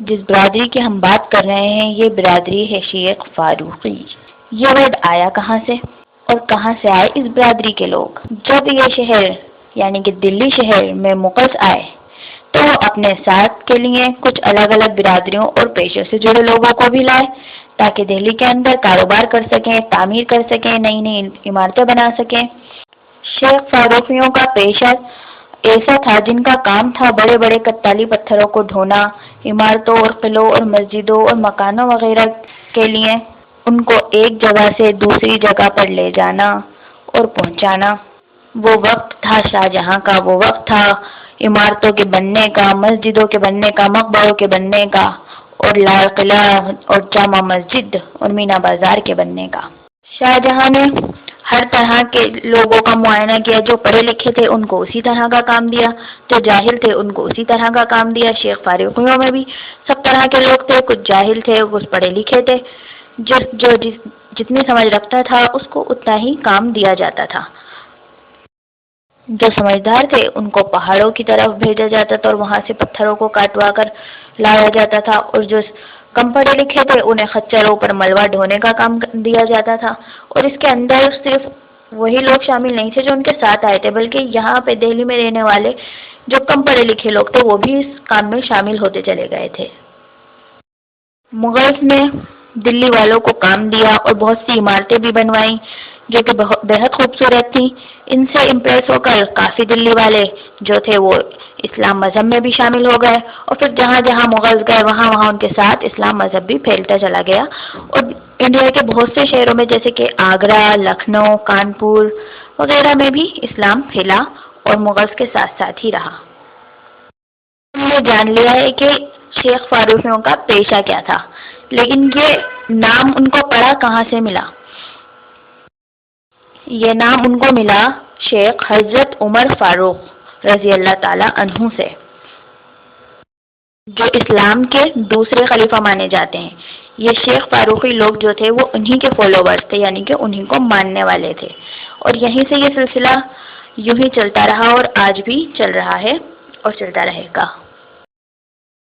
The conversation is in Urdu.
جس برادری کی ہم بات کر رہے ہیں یہ برادری ہے شیخ فاروقی۔ یہ ورڈ آیا کہاں سے اور کہاں سے آئے اس برادری کے لوگ؟ جب یہ شہر یعنی کہ دلی شہر میں مغل آئے تو وہ اپنے ساتھ کے لیے کچھ الگ الگ برادریوں اور پیشوں سے جڑے لوگوں کو بھی لائے تاکہ دہلی کے اندر کاروبار کر سکیں، تعمیر کر سکیں، نئی نئی عمارتیں بنا سکیں۔ شیخ فاروقیوں کا پیشہ ایسا تھا جن کا کام تھا بڑے بڑے کتالی پتھروں کو ڈھونا، عمارتوں اور قلعوں اور مسجدوں اور مکانوں وغیرہ کے لیے ان کو ایک جگہ سے دوسری جگہ پر لے جانا اور پہنچانا۔ وہ وقت تھا شاہجہاں کا، وہ وقت تھا عمارتوں کے بننے کا، مسجدوں کے بننے کا، مقبروں کے بننے کا اور لال قلعہ اور جامع مسجد اور مینا بازار کے بننے کا۔ شاہجہاں نے ہر طرح کے لوگوں کا معائنہ کیا، جو پڑھے لکھے تھے ان کو اسی طرح کا کام دیا، جو جاہل تھے ان کو اسی طرح کا کام دیا۔ شیخ فاروقیوں میں بھی سب طرح کے لوگ تھے، کچھ جاہل تھے، کچھ پڑھے لکھے تھے۔ جو جتنی سمجھ رکھتا تھا اس کو اتنا ہی کام دیا جاتا تھا۔ جو سمجھدار تھے ان کو پہاڑوں کی طرف بھیجا جاتا تھا اور وہاں سے پتھروں کو کاٹوا کر لایا جاتا تھا، اور جو کم پڑھے لکھے تھے انہیں خچروں پر ملبہ ڈھونے کا کام دیا جاتا تھا۔ اور اس کے اندر صرف وہی لوگ شامل نہیں تھے جو ان کے ساتھ آئے تھے، بلکہ یہاں پہ دہلی میں رہنے والے جو کم پڑھے لکھے لوگ تھے وہ بھی اس کام میں شامل ہوتے چلے گئے تھے۔ مغلز نے دلی والوں کو کام دیا اور بہت سی عمارتیں بھی بنوائیں جو کہ بہت خوبصورت تھیں۔ ان سے امپریس ہو کر کافی دلی والے جو تھے وہ اسلام مذہب میں بھی شامل ہو گئے، اور پھر جہاں جہاں مغلز گئے وہاں وہاں ان کے ساتھ اسلام مذہب بھی پھیلتا چلا گیا، اور انڈیا کے بہت سے شہروں میں جیسے کہ آگرہ، لکھنؤ، کانپور وغیرہ میں بھی اسلام پھیلا اور مغلز کے ساتھ ساتھ ہی رہا۔ ہم نے جان لیا ہے کہ شیخ فاروقیوں کا پیشہ کیا تھا، لیکن یہ نام ان کو پڑا کہاں سے ملا؟ یہ نام ان کو ملا شیخ حضرت عمر فاروق رضی اللہ تعالی عنہ سے، جو اسلام کے دوسرے خلیفہ مانے جاتے ہیں۔ یہ شیخ فاروقی لوگ جو تھے وہ انہی کے فالوورز تھے، یعنی کہ انہی کو ماننے والے تھے، اور یہیں سے یہ سلسلہ یوں ہی چلتا رہا اور آج بھی چل رہا ہے اور چلتا رہے گا۔